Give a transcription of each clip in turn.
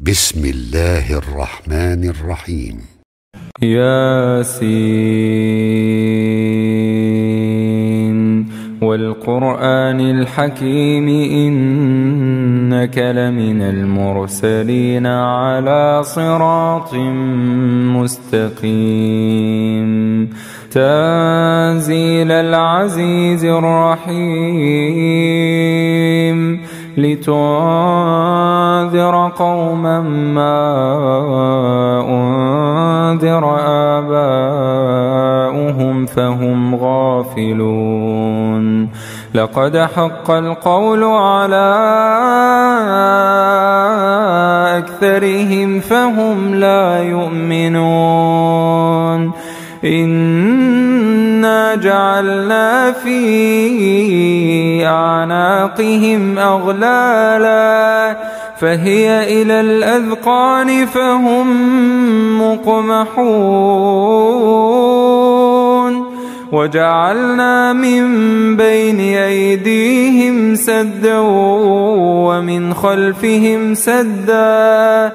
بسم الله الرحمن الرحيم. ياسين والقرآن الحكيم إنك لمن المرسلين على صراط مستقيم تنزيل العزيز الرحيم لتنذر قوما ما أنذر آباؤهم فهم غافلون لقد حق القول على أكثرهم فهم لا يؤمنون إنا جعلنا في أعناقهم أغلالا فهي إلى الأذقان فهم مقمحون وجعلنا من بين أيديهم سدا ومن خلفهم سدا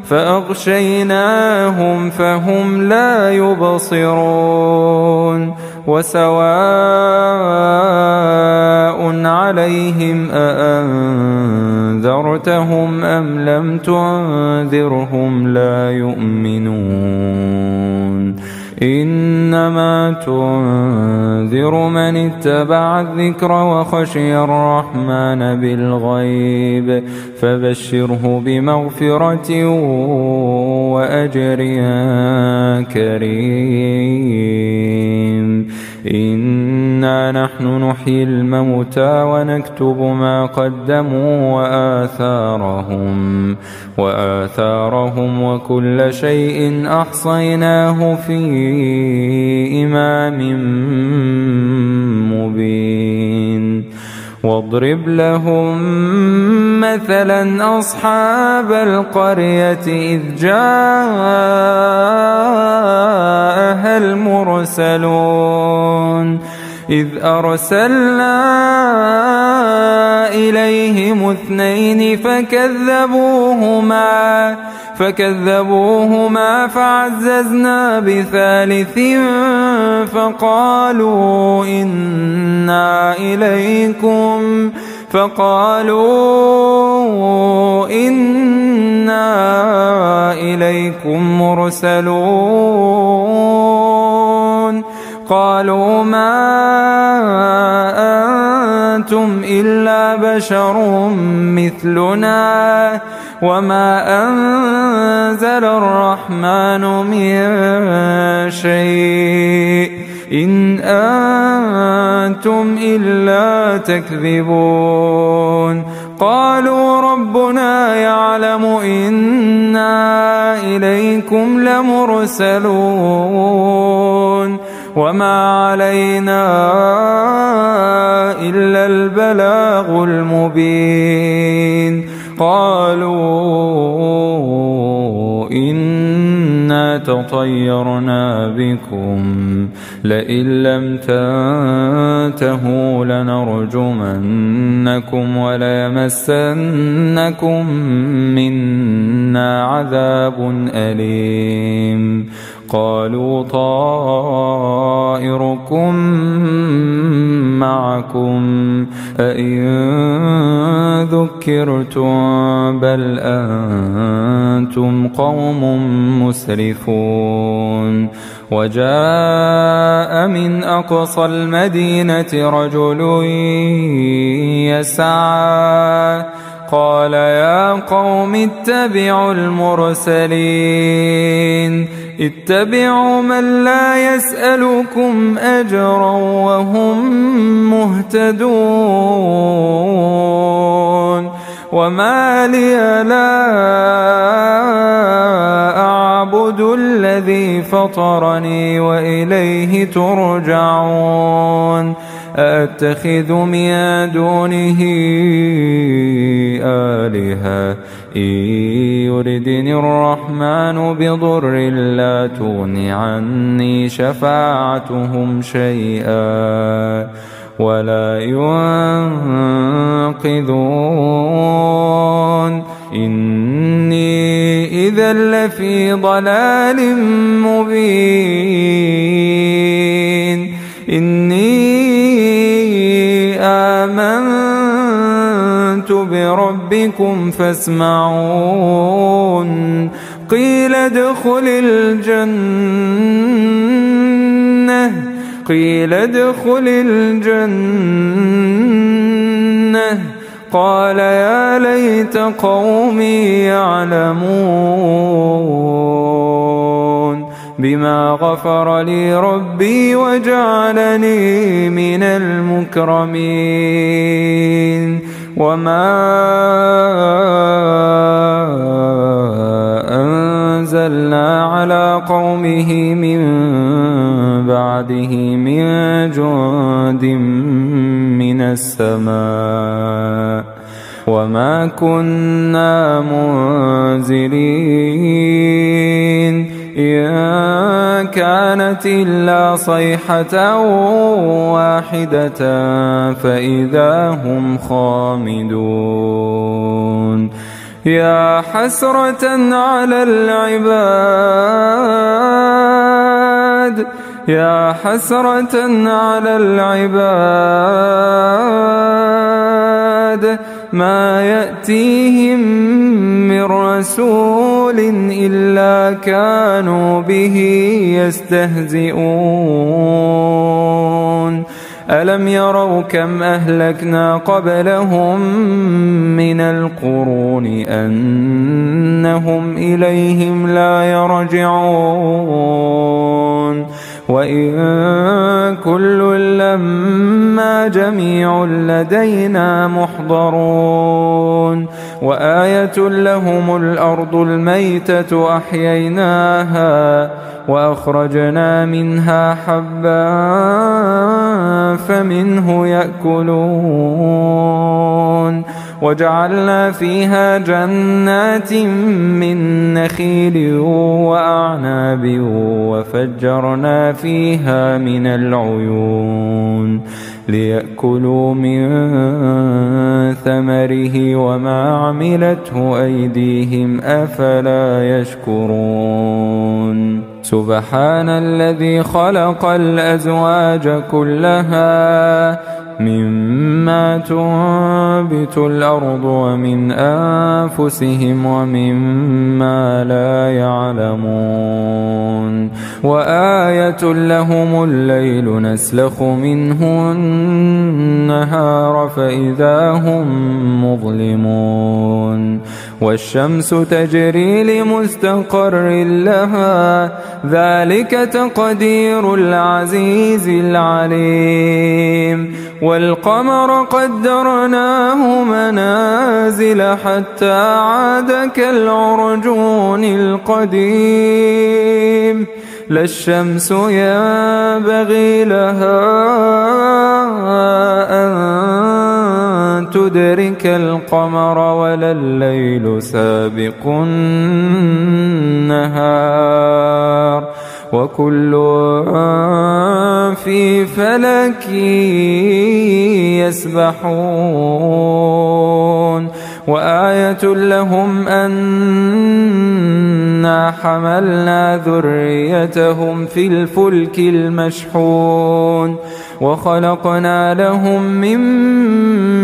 فأغشيناهم فهم لا يبصرون وسواء عليهم أأنذرتهم أم لم تنذرهم لا يؤمنون إنما تنذر من اتبع الذكر وخشي الرحمن بالغيب فبشره بمغفرة وأجر كريم إنا نحن نحيي الموتى ونكتب ما قدموا وآثارهم وكل شيء أحصيناه في إمام مبين واضرب لهم مثلا أصحاب القرية إذ جاءها المرسلون إذ أرسلنا إليهم اثنين فكذبوهما فعززنا بثالث فقالوا إنا إليكم مرسلون قالوا ما أنتم إلا بشر مثلنا وما أنزل الرحمن من شيء إن أنتم إلا تكذبون قالوا ربنا يعلم إنا إليكم لمرسلون وما علينا إلا البلاغ المبين قالوا إنا تطيرنا بكم لئن لم تنتهوا لنرجمنكم وليمسنكم منا عذاب أليم قالوا طائركم معكم أئن ذكرتم بل أنتم قوم مسرفون وجاء من أقصى المدينة رجل يسعى قال يا قوم اتبعوا المرسلين اتبعوا من لا يسألكم أجرا وهم مهتدون وما لي لا أعبد الذي فطرني وإليه ترجعون أأتخذ من دونه آلهة إن يردني الرحمن بضر لا تغن عني شفاعتهم شيئا ولا ينقذون إني إذا لفي ضلال مبين إني آمنت بربكم فاسمعون قيل ادخل الجنة قال يا ليت قومي يعلمون بما غفر لي ربي وجعلني من المكرمين وما أنزلنا على قومه من بعده من جند من السماء وما كنا منزلين إن كانت إلا صيحة واحدة فإذا هم خامدون يا حسرة على العباد ما يأتيهم من رسول إلا كانوا به يستهزئون ألم يروا كم أهلكنا قبلهم من القرون أنهم إليهم لا يرجعون وإن كل لما جميع لدينا محضرون وآية لهم الأرض الميتة أحييناها وأخرجنا منها حبا فمنه يأكلون وجعلنا فيها جنات من نخيل وأعناب وفجرنا فيها من العيون ليأكلوا من ثمره وما عملته أيديهم أفلا يشكرون سبحان الذي خلق الأزواج كلها مما تنبت الأرض ومن أنفسهم ومما لا يعلمون وآية لهم الليل نسلخ منه النهار فإذا هم مظلمون والشمس تجري لمستقر لها ذلك تقدير العزيز العليم والقمر قدرناه منازل حتى عاد كالعرجون القديم لا الشمس ينبغي لها أن تدرك القمر ولا الليل سابق النهار وكل في فلك يسبحون وآية لهم أنا حملنا ذريتهم في الفلك المشحون وخلقنا لهم من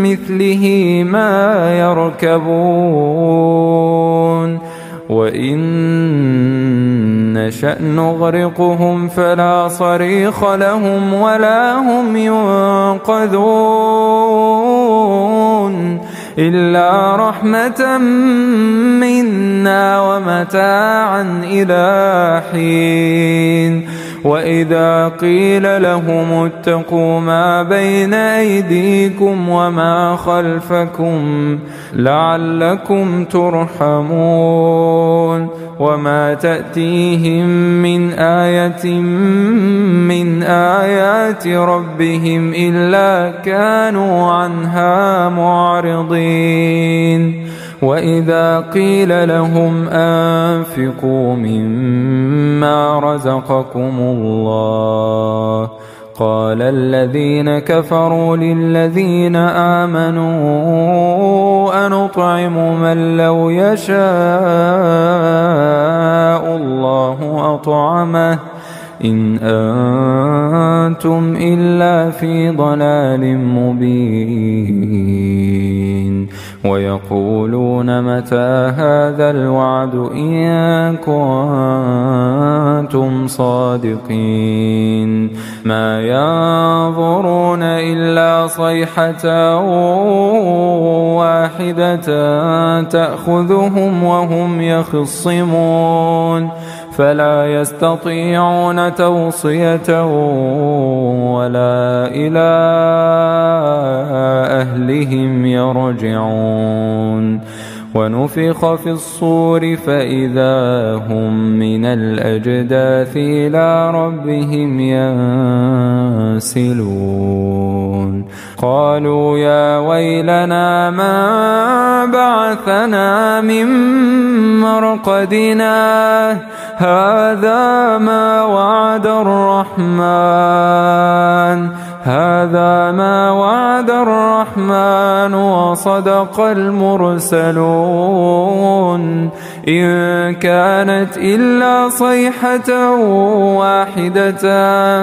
مثله ما يركبون وإن نشأ نغرقهم فلا صريخ لهم ولا هم ينقذون إلا رحمة منا ومتاعا إلى حين وإذا قيل لهم اتقوا ما بين أيديكم وما خلفكم لعلكم ترحمون وما تأتيهم من آية من آيات ربهم إلا كانوا عنها معرضين وإذا قيل لهم أنفقوا مما رزقكم الله قال الذين كفروا للذين آمنوا أنطعم من لو يشاء الله أطعمه إن أنتم إلا في ضلال مبين ويقولون متى هذا الوعد إن كنتم صادقين ما ينظرون إلا صيحة واحدة تأخذهم وهم يخصمون فلا يستطيعون توصية ولا إلى أهلهم يرجعون ونفخ في الصور فإذا هم من الأجداث إلى ربهم ينسلون قالوا يا ويلنا ما بعثنا من مرقدنا هذا ما وعد الرحمن وصدق المرسلون إن كانت إلا صيحة واحدة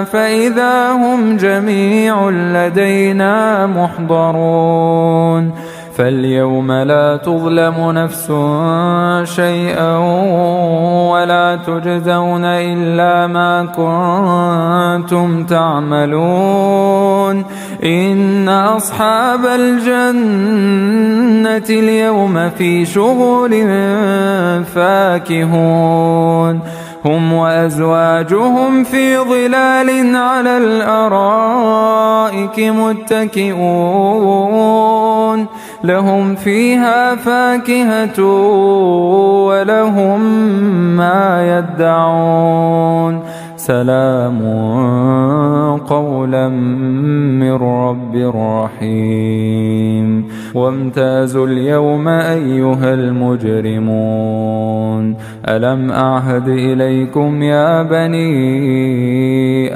فإذا هم جميع لدينا محضرون فاليوم لا تظلم نفس شيئا ولا تجزون إلا ما كنتم تعملون إن أصحاب الجنة اليوم في شغل فاكهون هم وأزواجهم في ظلال على الأرائك متكئون لهم فيها فاكهة ولهم ما يدعون سلام قولا من رب رحيم وامتازوا اليوم أيها المجرمون ألم أعهد إليكم يا بني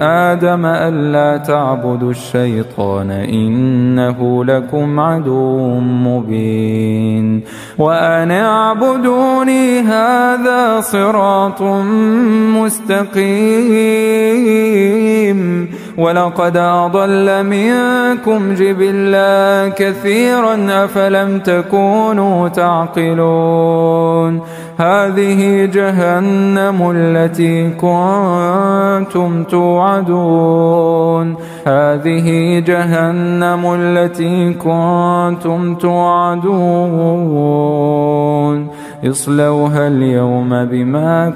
آدم ألا تعبدوا الشيطان إنه لكم عدو مبين وأن اعبدوني هذا صراط مستقيم ولقد أضل منكم جبلا كثيرا أفلم تكونوا تعقلون هذه جهنم التي كنتم توعدون هذه جهنم التي كنتم توعدون اصلوها اليوم بما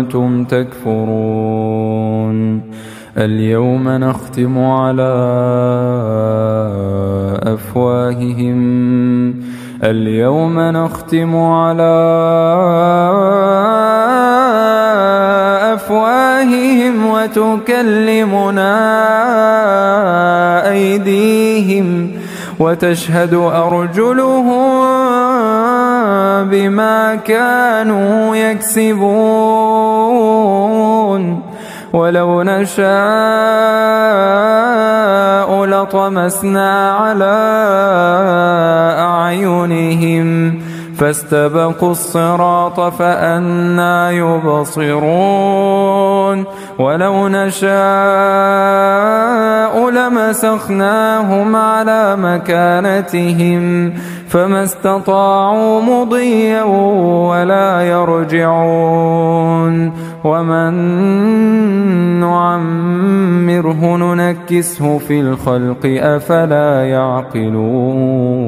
كنتم تكفرون اليوم نختم على أفواههم وتكلمنا أيديهم وتشهد أرجلهم بما كانوا يكسبون ولو نشاء لطمسنا على أعينهم فاستبقوا الصراط فأنى يبصرون ولو نشاء لمسخناهم على مكانتهم فما استطاعوا مضيا ولا يرجعون ومن نعمره ننكسه في الخلق أفلا يعقلون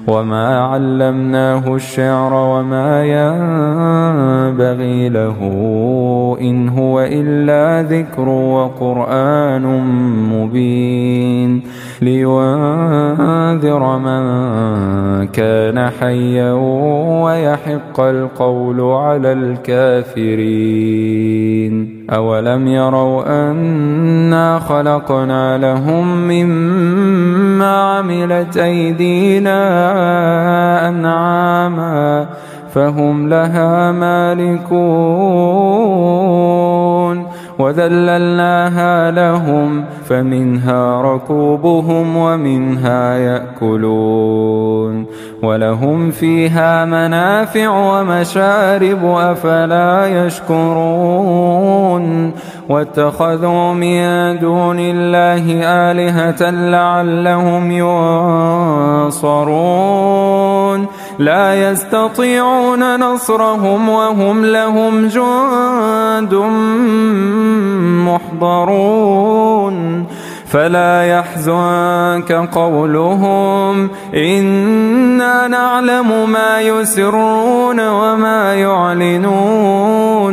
وما علمناه الشعر وما ينبغي له إن هو إلا ذكر وقرآن مبين لينذر من كان حيا ويحق القول على الكافرين أولم يروا أنا خلقنا لهم مما عملت أيدينا أنعاما فهم لها مالكون وذللناها لهم فمنها ركوبهم ومنها يأكلون ولهم فيها منافع ومشارب أفلا يشكرون واتخذوا من دون الله آلهة لعلهم ينصرون لا يستطيعون نصرهم وهم لهم جند محضرون فلا يحزنك قولهم إنا نعلم ما يسرون وما يعلنون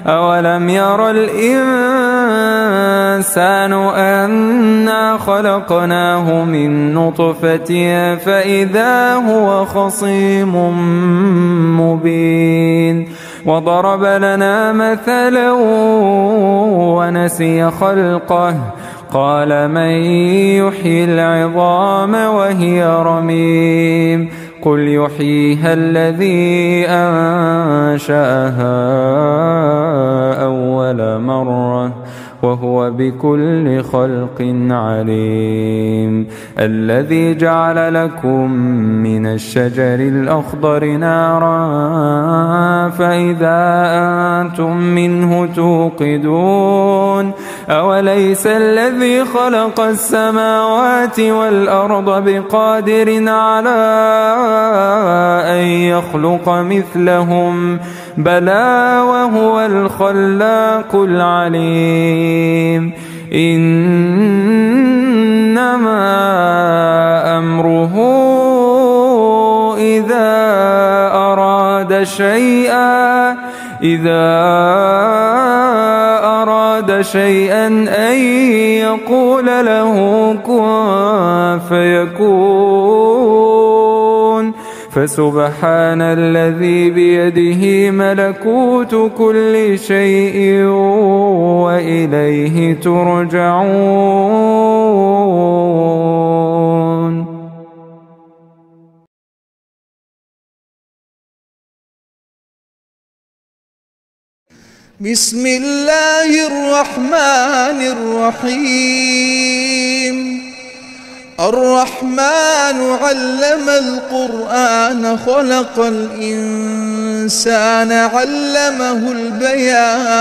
أولم ير الإنسان أنا خلقناه من نطفة فإذا هو خصيم مبين وضرب لنا مثلا ونسي خلقه قال من يحيي العظام وهي رميم قل يحييها الذي أنشأها أول مرة وهو بكل خلق عليم الذي جعل لكم من الشجر الأخضر نارا فإذا أنتم منه توقدون أوليس الذي خلق السماوات والأرض بقادر على أن يخلق مثلهم بلى وهو الخلاق العليم إنما أمره إذا أراد شيئا أن يقول له كن فيكون فسبحان الذي بيده ملكوت كل شيء وإليه ترجعون. بسم الله الرحمن الرحيم. الرحمن علم القرآن خلق الإنسان علمه البيان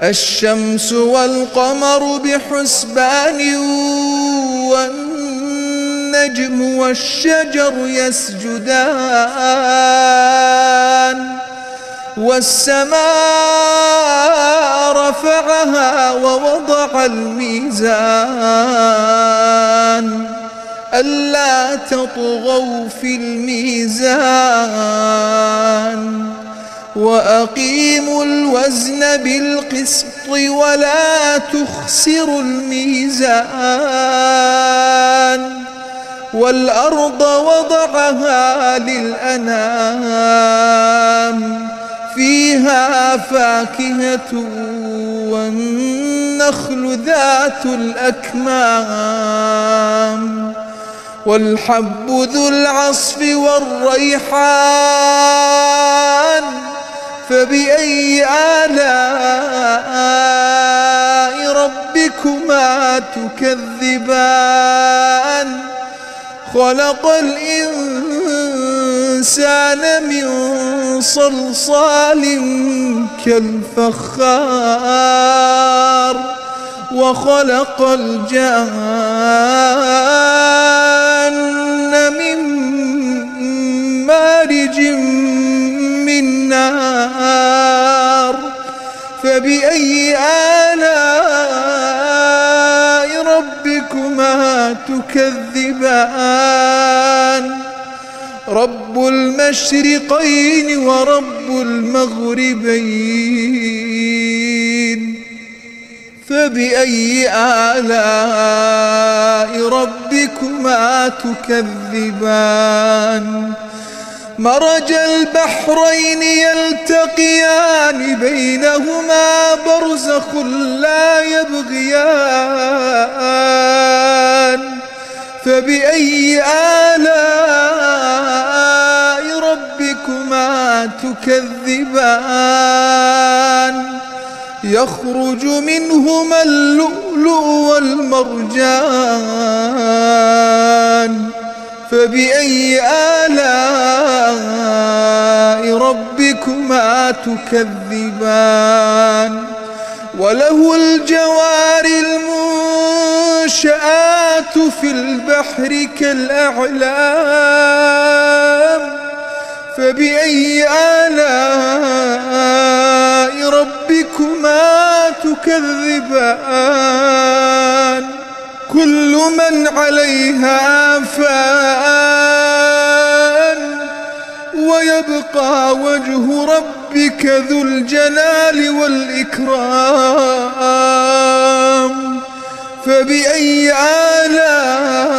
الشمس والقمر بحسبان والنجم والشجر يسجدان والسماء رفعها ووضع الميزان ألا تطغوا في الميزان وأقيموا الوزن بالقسط ولا تخسروا الميزان والأرض وضعها للأنام فيها فاكهة والنخل ذات الأكمام والحب ذو العصف والريحان فبأي آلاء ربكما تكذبان خلق الإنسان من صلصال كالفخار وخلق الجان من مارج من نار فبأي آلاء ربكما تكذبان رب المشرقين ورب المغربين فبأي آلاء ربكما تكذبان مرج البحرين يلتقيان بينهما برزخ لا يبغيان فبأي آلاء ربكما ربكما تكذبان يخرج منهما اللؤلؤ والمرجان فبأي آلاء ربكما تكذبان وله الجوار المنشآت في البحر كالأعلام فبأي آلاء ربكما تكذبان كل من عليها فان ويبقى وجه ربك ذو الجلال والإكرام فبأي آلاء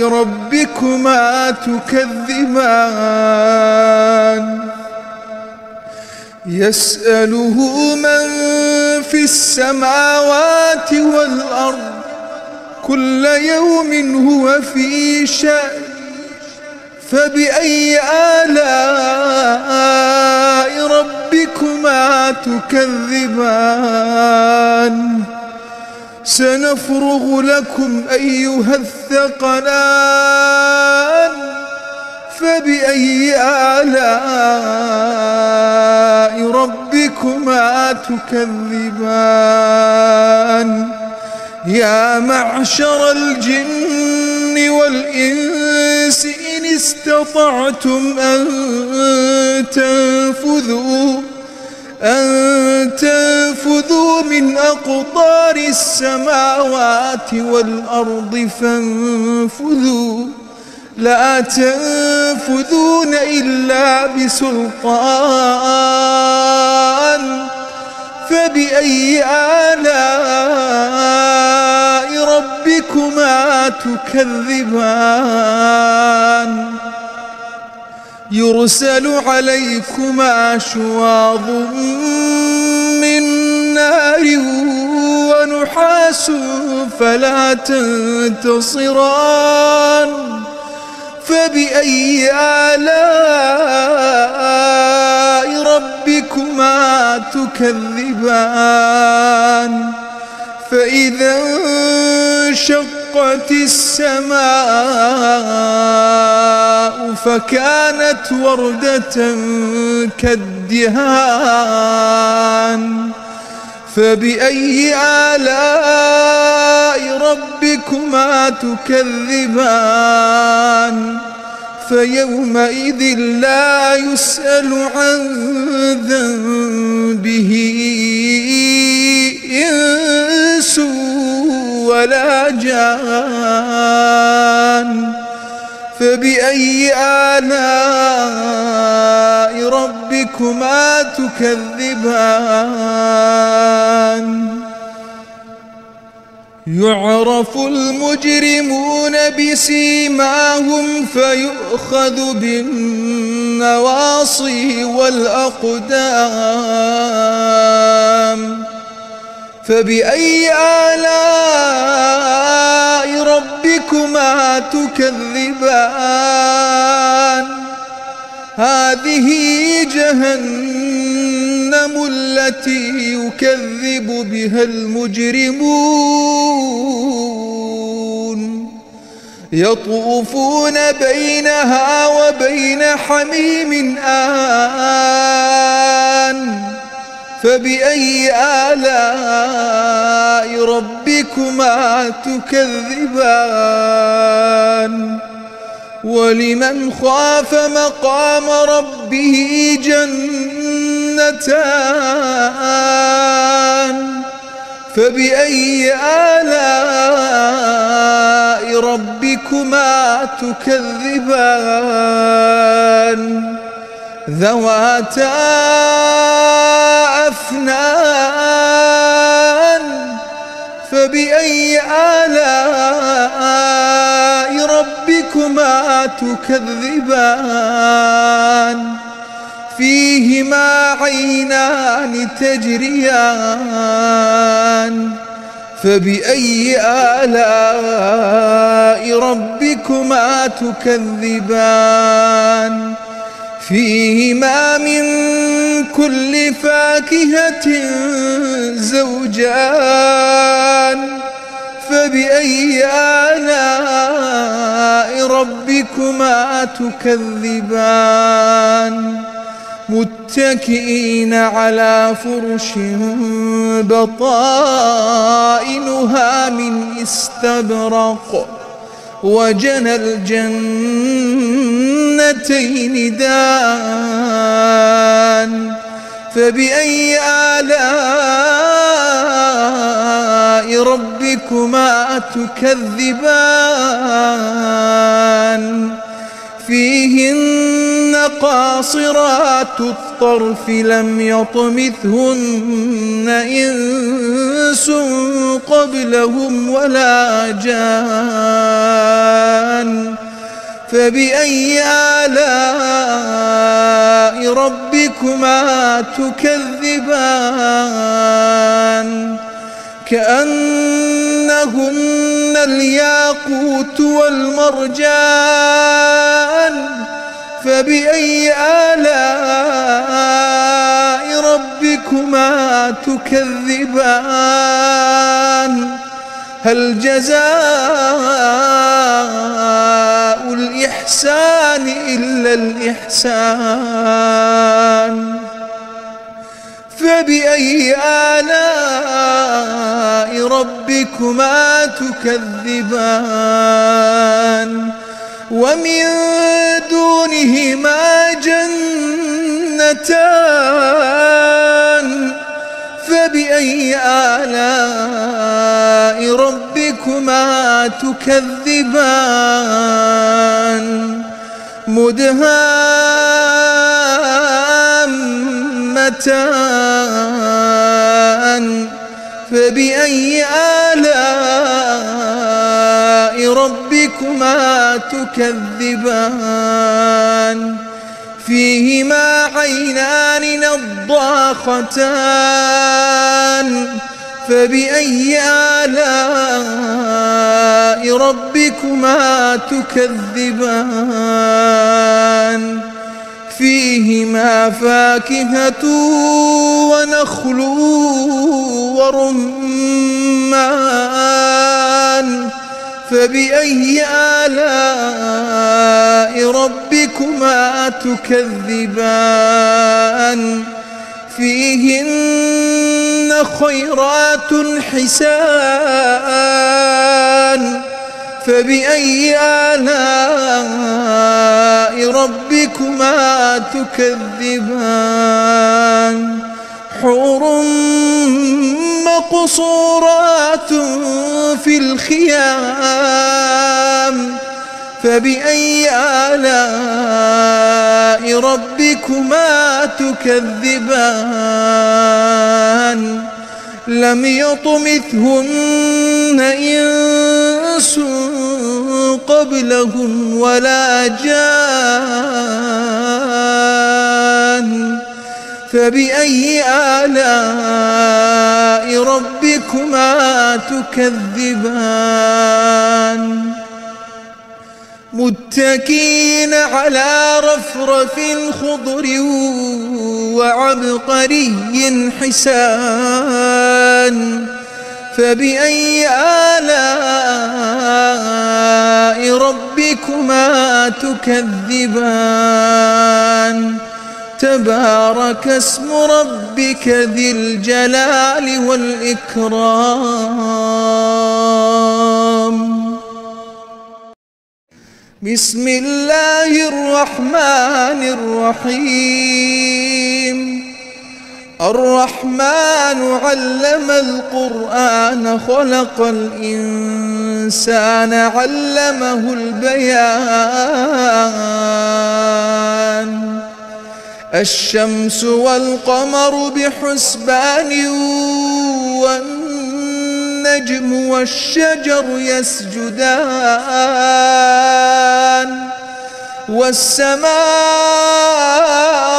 ربكما تكذبان يسأله من في السماوات والأرض كل يوم هو في شأن فبأي آلاء ربكما تكذبان سنفرغ لكم أيها الثقلان فبأي آلاء ربكما تكذبان يا معشر الجن والإنس إن استطعتم أن تنفذوا من أقطار السماوات والأرض فانفذوا لا تنفذون إلا بسلطان فبأي آلاء ربكما تكذبان يرسل عليكما شواظ من نار ونحاس فلا تنتصران فبأي آلاء ربكما تكذبان فإذا انشقت السماء فكانت وردة كالدهان فبأي آلاء ربكما تكذبان فيومئذ لا يسأل عن ذنبه إنس ولا جان فبأي آلاء ربكما تكذبان يعرف المجرمون بسيماهم فيؤخذ بالنواصي والأقدام فبأي آلاء ربكما تكذبان هذه جهنم التي يكذب بها المجرمون يطوفون بينها وبين حميم آن فبأي آلاء ربكما تكذبان ولمن خاف مقام ربه جنتان فبأي آلاء ربكما تكذبان ذواتا أفنان فبأي آلاء ربكما تكذبان فيهما عينان تجريان فبأي آلاء ربكما تكذبان فيهما من كل فاكهة زوجان فبأي آلاء ربكما تكذبان متكئين على فرش بطائنها من استبرق وجنى الجنتين دان فبأي آلاء ربكما تكذبان فيهن قاصرات الطرف لم يطمثهن إنس قبلهم ولا جان فبأي آلاء ربكما تكذبان كأنهن الياقوت والمرجان فبأي آلاء ربكما تكذبان هل جزاء الإحسان إلا الإحسان فبأي آلاء ربكما تكذبان ومن دونهما جنتان فبأي آلاء ربكما تكذبان مدهامتان فبأي آلاء ربكما تكذبان فيهما عينان نضاختان فبأي آلاء ربكما تكذبان فيهما فاكهة ونخل ورمان فبأي آلاء ربكما تكذبان فيهن خيرات حسان فبأي آلاء ربكما تكذبان حور مقصورات في الخيام فبأي آلاء ربكما تكذبان لم يطمثهن إنس قبلهم ولا جان فبأي آلاء ربكما تكذبان متكئين على رفرف خضر وعبقري حسان فبأي آلاء ربكما تكذبان تبارك اسم ربك ذي الجلال والإكرام بسم الله الرحمن الرحيم الرحمن علم القرآن خلق الإنسان علمه البيان الشمس والقمر بحسبان والنجم والشجر يسجدان والسماء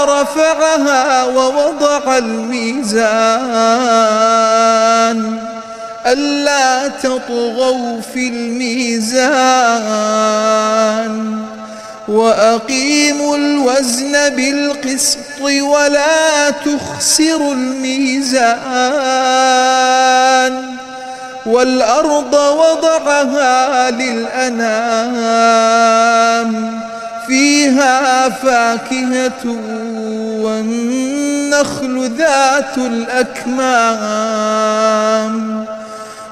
رفعها ووضع الميزان ألا تطغوا في الميزان وأقيموا الوزن بالقسط ولا تخسروا الميزان والأرض وضعها للأنام فيها فاكهة والنخل ذات الأكمام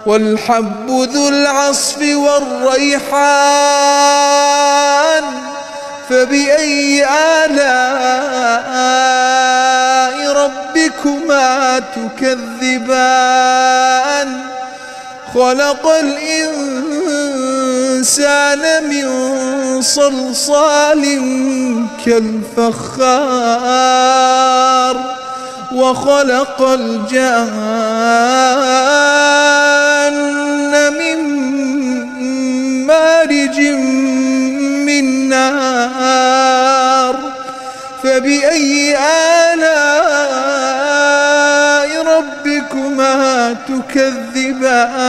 والحب ذو العصف والريحان فبأي آلاء ربكما تكذبان خلق الإنسان من صلصال كالفخار وخلق الجان من مارج من نار فبأي آلاء ربكما تكذبان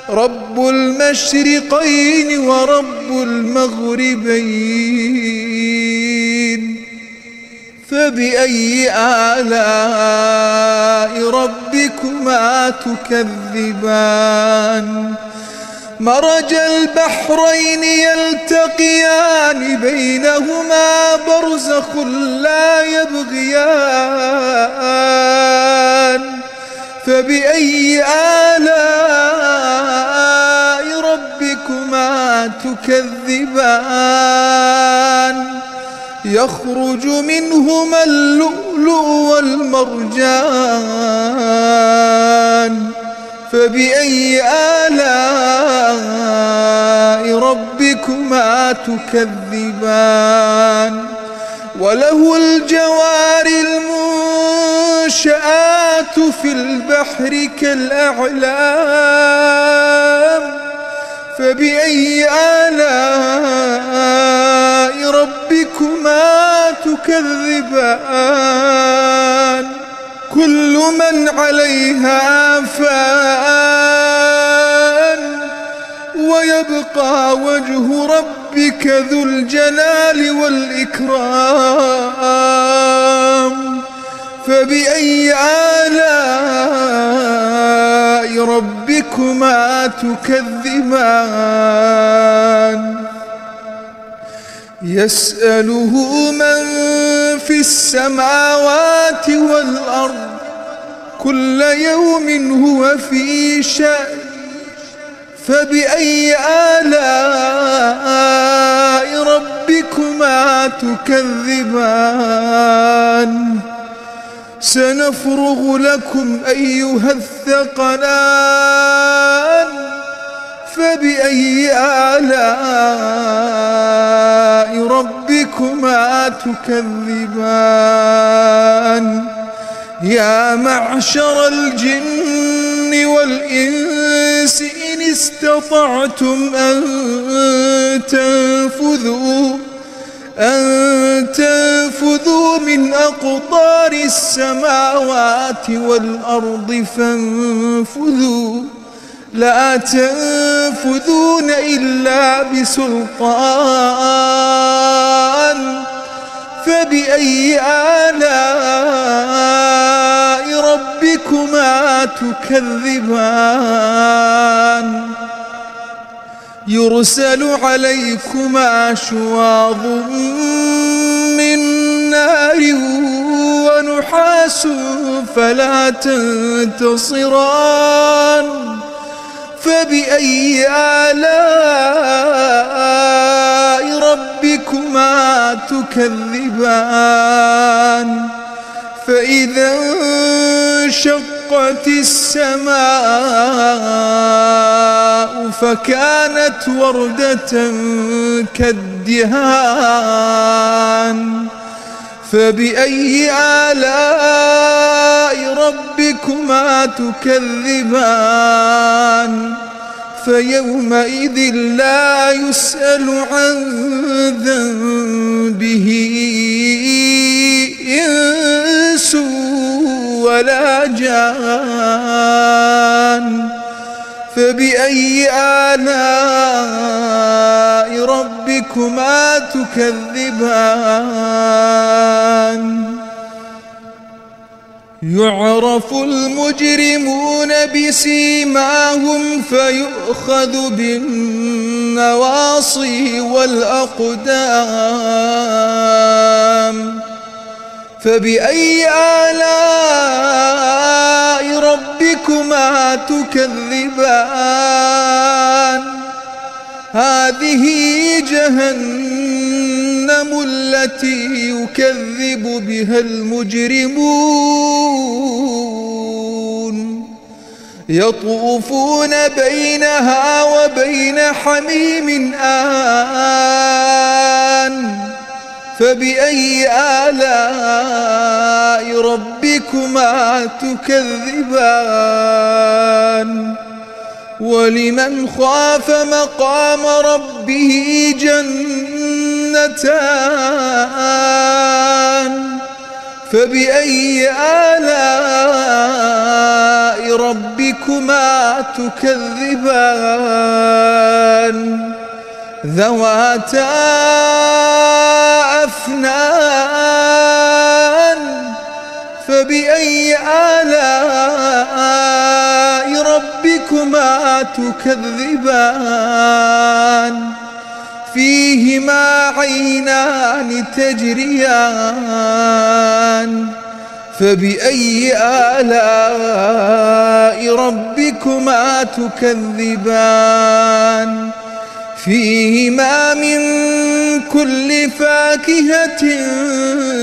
رب المشرقين ورب المغربين فبأي آلاء ربكما تكذبان مرج البحرين يلتقيان بينهما برزخ لا يبغيان فبأي آلاء ربكما تكذبان يخرج منهما اللؤلؤ والمرجان فبأي آلاء ربكما تكذبان وله الجوار المنشآت في البحر كالأعلام فبأي آلاء ربكما تكذبان كل من عليها فان ويبقى وجه ربك ذو الجلال والإكرام فبأي آلاء ربكما تكذبان يسأله من في السماوات والأرض كل يوم هو في شأن فبأي آلاء ربكما تكذبان سنفرغ لكم أيها الثقلان فبأي آلاء ربكما تكذبان يا معشر الجن والإنس إن استطعتم أن تنفذوا من أقطار السماوات والأرض فانفذوا لا تنفذون إلا بسلطان فبأي آلاء ربكما تكذبان يرسل عليكما شواظ من نار ونحاس فلا تنتصران فبأي آلاء ربكما تكذبان فإذا انشقت السماء فكانت وردة كالدهان فبأي آلاء ربكما تكذبان فيومئذ لا يسأل عن ذنبه إنس ولا جان فبأي آلاء ربكما ربكما تكذبان يعرف المجرمون بسيماهم فيؤخذ بالنواصي والأقدام فبأي آلاء ربكما تكذبان هذه جهنم التي يكذب بها المجرمون يطوفون بينها وبين حميم آن فبأي آلاء ربكما تكذبان ولمن خاف مقام ربه جنتان فبأي آلاء ربكما تكذبان ذواتا أفنان فبأي آلاء ربكما تكذبان فيهما عينان تجريان فبأي آلاء ربكما تكذبان فيهما من كل فاكهة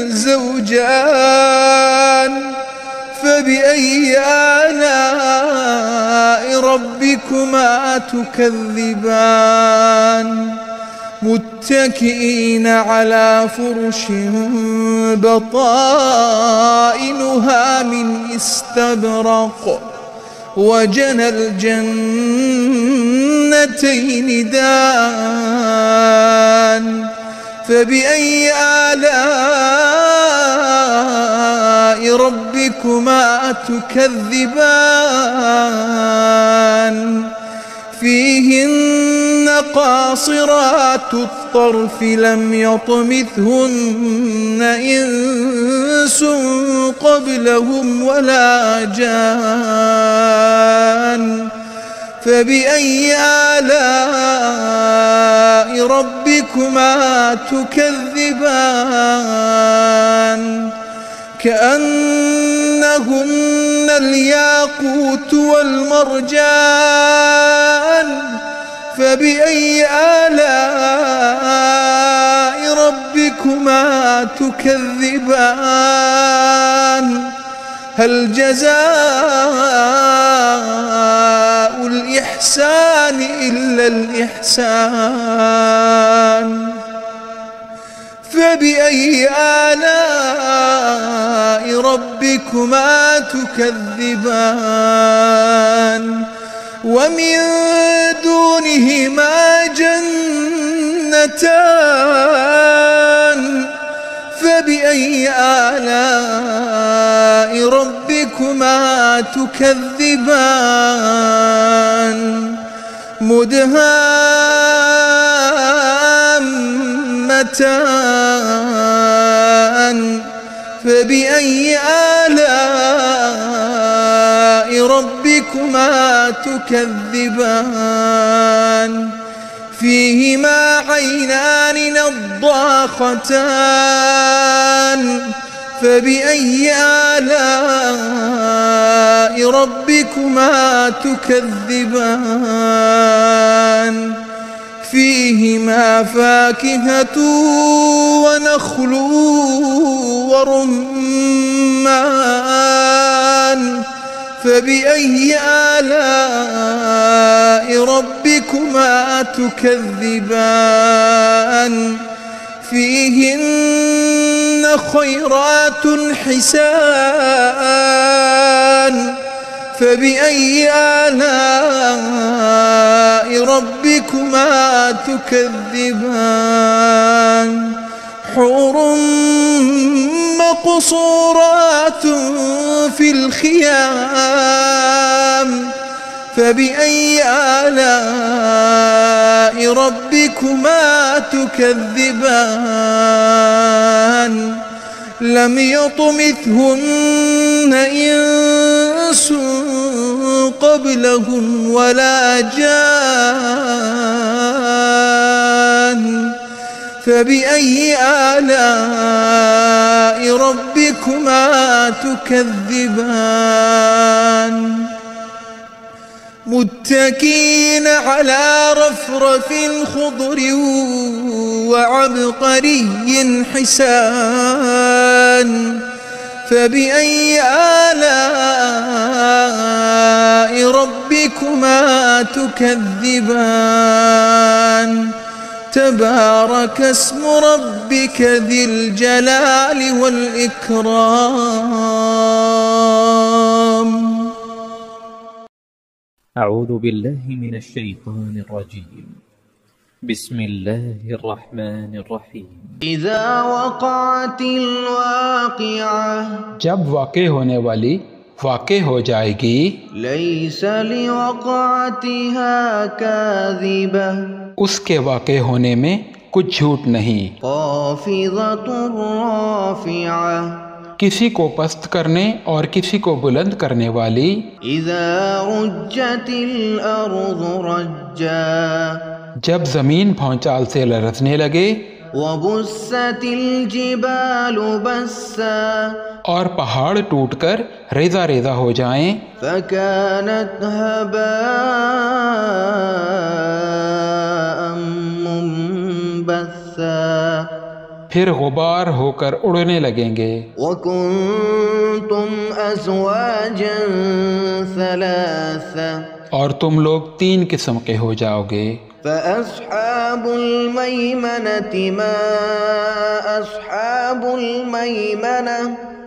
زوجان فبأي آلاء ربكما تكذبان متكئين على فرش بطائنها من استبرق وجنى الجنتين دان فبأي آلاء ربكما تكذبان فيهن قاصرات الطرف لم يطمثهن إنس قبلهم ولا جان فبأي آلاء ربكما تكذبان كأنهن الياقوت والمرجان فبأي آلاء ربكما تكذبان هل جزاء الإحسان إلا الإحسان فبأي آلاء ربكما تكذبان ومن دونهما جنتان فبأي آلاء ربكما تكذبان مدهامتان فبأي آلاء ربكما تكذبان فيهما عينان نضاختان فبأي آلاء ربكما تكذبان فيهما فاكهة ونخل ورمان فبأي آلاء ربكما تكذبان فيهن خيرات حسان فبأي آلاء ربكما تكذبان حور مقصورات في الخيام فبأي آلاء ربكما تكذبان لم يطمثهن إنس قبلهم ولا جان فبأي آلاء ربكما تكذبان متكئين على رفرف خضر وعبقري حسان فبأي آلاء ربكما تكذبان تبارك اسم ربك ذي الجلال والإكرام. أعوذ بالله من الشيطان الرجيم. بسم الله الرحمن الرحيم. إذا وقعت الواقعة جب واقع ہونے والی واقع ہو جائے گی. ليس لوقعتها كاذبة اس کے واقع ہونے میں کچھ جھوٹ نہیں. خافضة رافعة کسی کو پست کرنے اور کسی کو بلند کرنے والی. إذا رجت الأرض رجا جب زمین بھونچال سے لرزنے لگے. وبست الجبال بسا اور پہاڑ ٹوٹ کر ریزہ ریزہ ہو جائیں. فكانت هباء منبثا پھر غبار ہو کر اڑنے لگیں گے. وكنتم أزواجا ثلاثا اور تم لوگ 3 قسم کے ہو جاؤ گے. فأصحاب الميمنة ما أصحاب الميمنة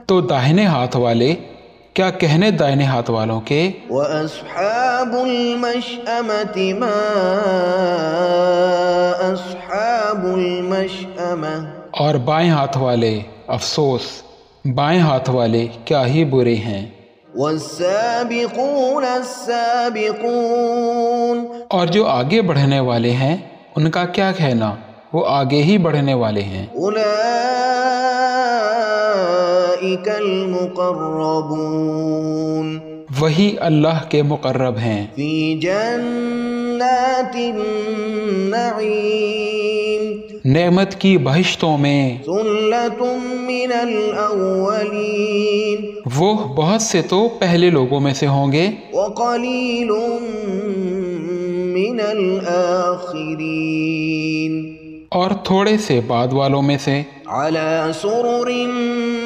تو داہنے ہاتھ والے کیا کہنے دائنے ہاتھ والوں کے. وأصحاب المشأمة ما أصحاب المشأمة اور بائیں ہاتھ والے افسوس بائیں ہاتھ والے کیا ہی برے ہیں. والسابقون السابقون اور جو آگے بڑھنے والے ہیں ان کا کیا کہنا، وہ آگے ہی بڑھنے والے ہیں. اولئک المقربون وہی اللہ کے مقرب ہیں. فی جنات النعیم نعمت کی بہشتوں میں. ثلۃ من الاولین وہ بہت سے تو پہلے لوگوں میں سے ہوں گے. وقلیل من الآخرین اور تھوڑے سے بعد والوں میں سے. علی سرر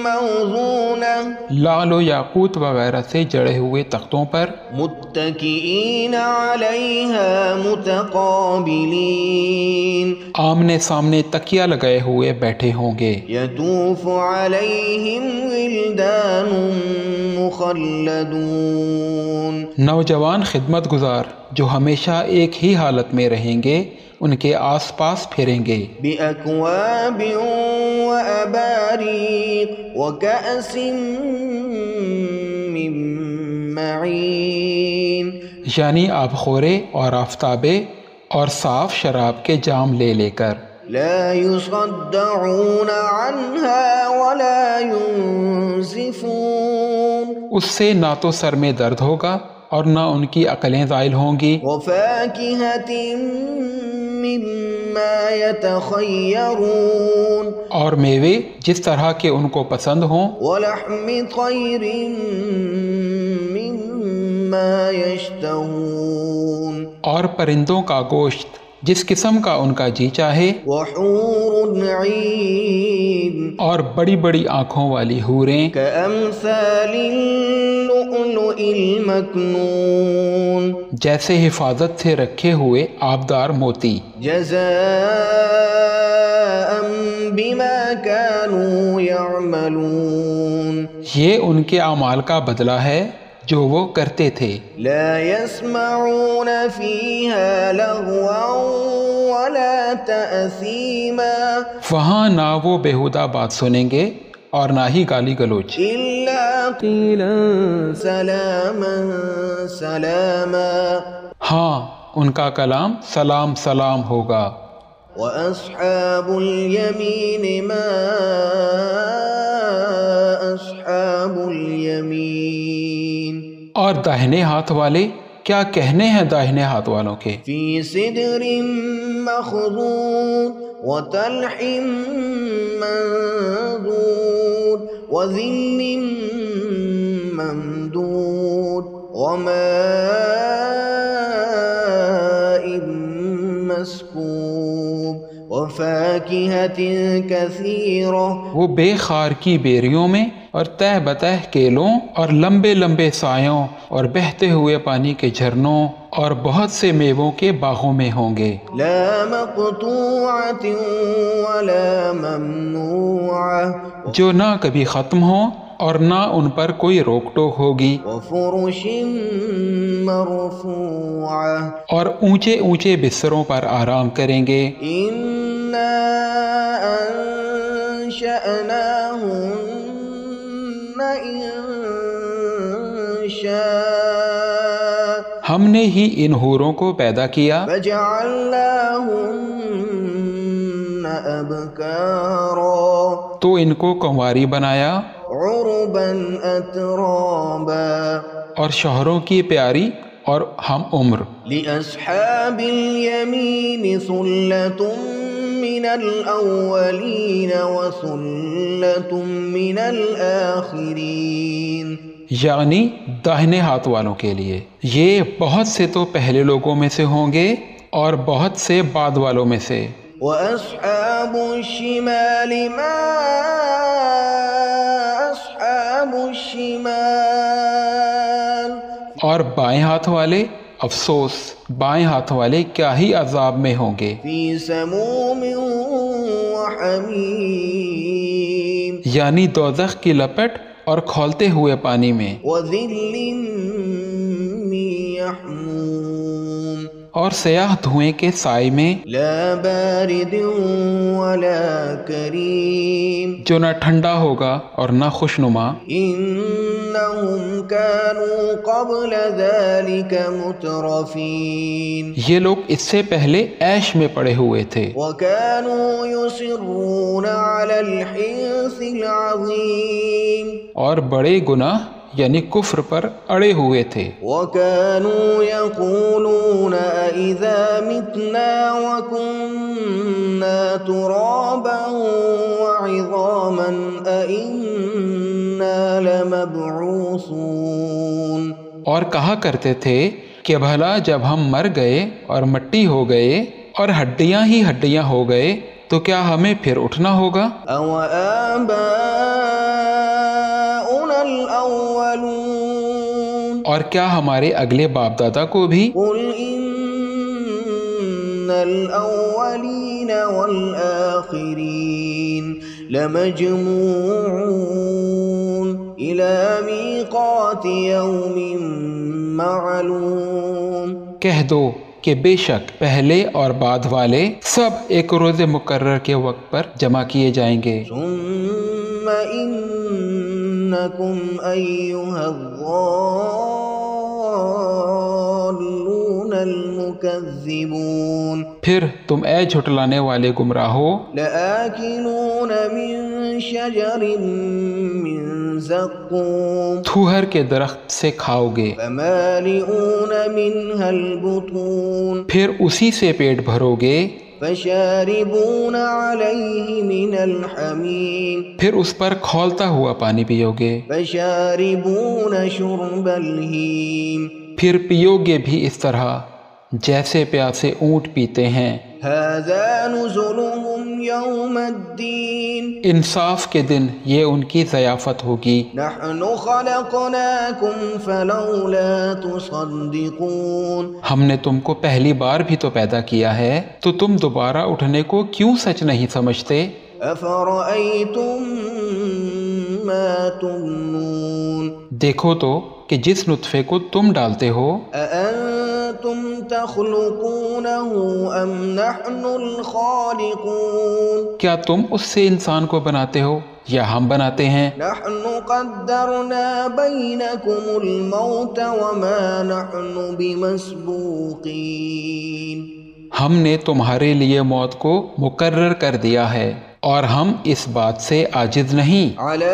موضونہ لال و یاقوت وغیرہ سے جڑے ہوئے تختوں پر. متکئین علیہا متقابلین آمنے سامنے تکیہ لگائے ہوئے بیٹھے ہوں گے. یطوف علیہم ولدان مخلدون نوجوان خدمت گزار جو ہمیشہ ایک ہی حالت میں رہیں گے ان کے آس پاس پھریں گے. بأکواب وأباریق وکأس من معین یعنی آب خورے اور آفتابے اور صاف شراب کے جام لے لے کر. لا يصدعون عنها ولا ينزفون اس سے نہ تو سر میں درد ہوگا اور نہ ان کی عقلیں زائل ہوں گی. وفاكهة مما يتخيرون اور میوے جس طرح کے ان کو پسند ہوں. ولحم طير مما يشتهون اور پرندوں کا گوشت جس قسم کا ان کا جی چاہے. وحور عین اور بڑی بڑی آنکھوں والی حوریں كأمثال اللؤلؤ المكنون جیسے حفاظت سے رکھے ہوئے آبدار موتی. جزاء بما كانوا يعملون یہ ان کے اعمال کا بدلہ ہے جو وہ کرتے تھے. لا يسمعون فيها لغوا ولا تأثيما وہاں نہ وہ بیہودہ بات سنیں گے اور نہ ہی گالی گلوچ، إلا قيلا سلاما سلاما. ہاں ان کا کلام سلام سلام ہوگا. وأصحاب اليمين ما أصحاب اليمين. اور داہنے ہاتھ والے کیا کہنے ہیں داہنے ہاتھ والوں کے، في سدر مخضود وطلح منضود وظل ممدود وماء مسكوب وفاكهة كثيرة. وہ بے خار کی بیریوں میں اور تہ بتہ کیلوں اور لمبے لمبے سایوں اور بہتے ہوئے پانی کے جھرنوں اور بہت سے میووں کے باغوں میں ہوں گے. لا مقطوعة ولا ممنوعة. جو نہ کبھی ختم ہوں اور نہ ان پر کوئی روک ٹوک ہوگی. وفرش مرفوعة. اور اونچے اونچے بستروں پر آرام کریں گے. إنا أنشأناهن إنشاء. ہم نے ہی ان حوروں کو پیدا کیا فجعلناهن أبكارا. تو ان کو کنواری بنایا عربا أترابا. اور شوہروں کی پیاری اور ہم عمر. لأصحاب اليمين ثلة من الأولين وثلة من الآخرين. یعنی داہنے ہاتھ والوں کے لیے یہ بہت سے تو پہلے لوگوں میں سے ہوں گے اور بہت سے بعد والوں میں سے. وأصحاب الشمال ما أصحاب الشمال. اور بائیں ہاتھ والے افسوس بائیں ہاتھ والے کیا ہی عذاب میں ہوں گے. في سموم وحميم. یعنی دوزخ کی لپٹ اور کھولتے ہوئے پانی میں. وظل من يحموم. اور سیاہ دھوئیں کے سائے میں لا بارد ولا كريم. جو نہ ٹھنڈا ہوگا اور نہ خوشنما. إنهم كانوا قبل ذلك مترفين. یہ لوگ اس سے پہلے عیش میں پڑے ہوئے تھے وكانوا يصرون على الحنث العظيم. اور بڑے گناہ یعنی کفر پر اڑے ہوئے تھے. وكانوا يقولون أإذا متنا وكنا ترابا وعظاما أإنا لمبعوثون. اور کہا کرتے تھے کہ بھلا جب ہم مر گئے اور مٹی ہو گئے اور ہڈیاں ہی ہڈیاں ہو گئے تو کیا ہمیں پھر اٹھنا ہوگا. أو آباؤنا الأولون. اور کیا ہمارے اگلے باپ دادا کو بھی. قل إن الأولين والآخرين لمجموعون إلى ميقات يوم معلوم. کہہ دو کہ بے شک پہلے اور بعد والے سب ایک روز مقرر کے وقت پر جمع کیے جائیں گے. ثم إنكم أيها الضالون المكذبون. پھر تم اے جھٹلانے والے گمراہو لآكلون من شجر من زقوم. تھوہر کے درخت سے کھاؤ گے فمالئون منها البطون. پھر اسی سے پیٹ بھرو گے فشاربون عليه من الحميم. پھر اس پر کھولتا ہوا پانی پیو گے فشاربون شرب الهيم. پھر پیو گے بھی اس طرح جیسے پیاسے اونٹ پیتے ہیں. هذا نزلهم يوم الدين. انصاف کے دن یہ ان کی ضیافت ہوگی. نحن خلقناكم فلولا تصدقون. ہم نے تم کو پہلی بار بھی تو پیدا کیا ہے تو تم دوبارہ اٹھنے کو کیوں سچ نہیں سمجھتے. أفرأيتم ما تمنون. دیکھو تو کہ جس نطفے کو تم ڈالتے ہو أأنتم تخلقونه أم نحن الخالقون. کیا تم اس سے انسان کو بناتے ہو یا ہم بناتے ہیں؟ نحن قدرنا بینکم الموت وما نحن بمسبوقین، ہم نے تمہارے لیے موت کو مقرر کر دیا ہے اور ہم اس بات سے عاجز نہیں، علی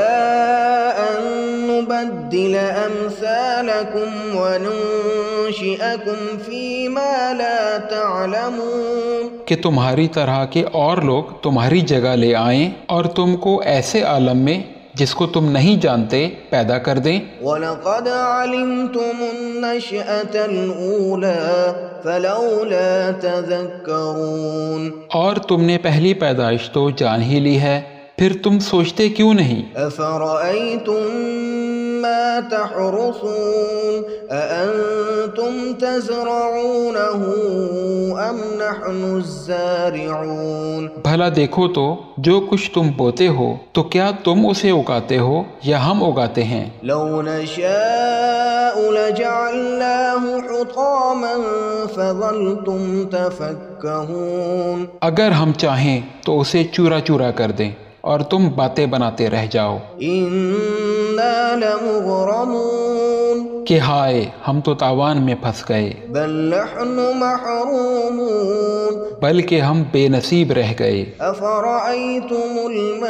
ان نبدل امثالکم وننشئکم فیما لا تعلمون، کہ تمہاری طرح کے اور لوگ تمہاری جگہ لے آئیں اور تم کو ایسے عالم میں جس کو تم نہیں جانتے پیدا کر دیں۔ وَلَقَدْ عَلِمْتُمُ النَّشْأَةَ الْأُولَى فَلَوْلَا تَذَكَّرُونَ، اور تم نے پہلی پیدائش تو جان ہی لی ہے، پھر تم سوچتے کیوں نہیں؟ أَفَرَأَيْتُم مَّا تَحْرُثُونَ أَأَنتُمْ تَزْرَعُونَهُ أَمْ نَحْنُ الزَّارِعُونَ، بھلا دیکھو تو جو کچھ تم بوتے ہو تو کیا تم اسے اگاتے ہو یا ہم اگاتے ہیں؟ لَوْ نَشَاءُ لَجَعَلْنَاهُ حُطَامًا فَظَلْتُمْ تَفَكَّهُونَ، اگر ہم چاہیں تو اسے چورا چورا کر دیں اور تم باتیں بناتے رہ جاؤ إِنَّا لَمُغْرَمُونَ، کہ ہائے ہم تو تاوان میں پھنس گئے، بل نحن محرومون، بلکہ ہم بے نصیب رہ گئے۔ أفرأيتم الماء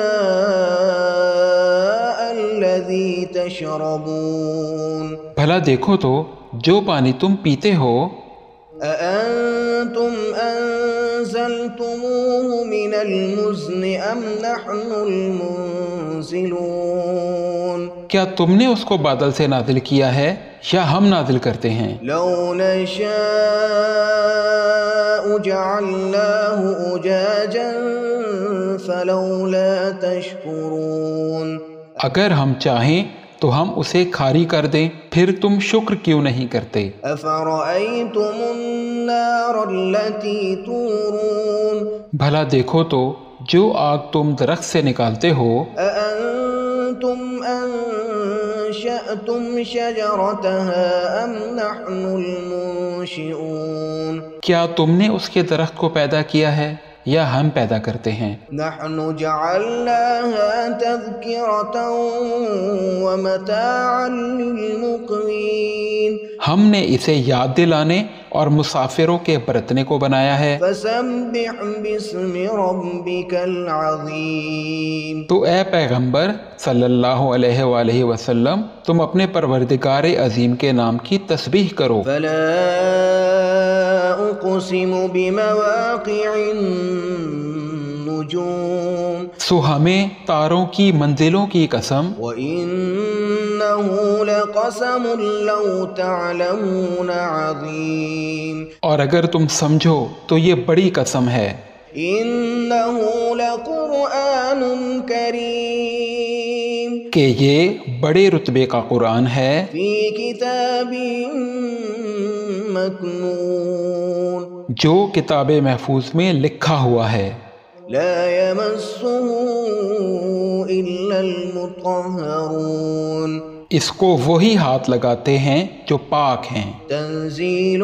الذي تشربون، بھلا دیکھو تو جو پانی تم پیتے ہو، أأنتم أنزلتموه من المزن أم نحن المنزلون، کیا تم نے اس کو بادل سے نازل کیا ہے یا ہم نازل کرتے ہیں؟ لو نشاء جعلناه أجاجا فلولا تشكرون، اگر ہم چاہیں تو ہم اسے کھاری کر دیں، پھر تم شکر کیوں نہیں کرتے؟ أفرأيتم النار التي تورون، بھلا دیکھو تو جو آگ تم درخت سے نکالتے ہو، أأنتم أنشأتم شجرتها أم نحن المنشئون، کیا تم نے اس کے درخت کو پیدا کیا ہے یا ہم پیدا کرتے ہیں؟ نحن جعلناها تذكرة ومتاعا للمقوين، ہم نے اسے یاد دلانے اور مسافروں کے برتنے کو بنایا ہے۔ فسبح باسم ربك العظيم، تو اے پیغمبر صلی اللہ علیہ وآلہ وسلم تم اپنے پروردگار عظیم کے نام کی تسبیح کرو۔ فلا أقسم بمواقع النجوم، سو ہمیں تاروں کی منزلوں کی قسم، وإنه لقسم لو تعلمون عظيم، اور اگر تم سمجھو تو یہ بڑی قسم ہے، إنه لقرآن كريم، کہ یہ بڑے رتبے کا قرآن ہے، في كتاب مكنون، جو کتاب محفوظ میں لکھا ہوا ہے، لا يمسه إلا المطهرون، اس کو وہی ہاتھ لگاتے ہیں جو پاک ہیں، تنزيل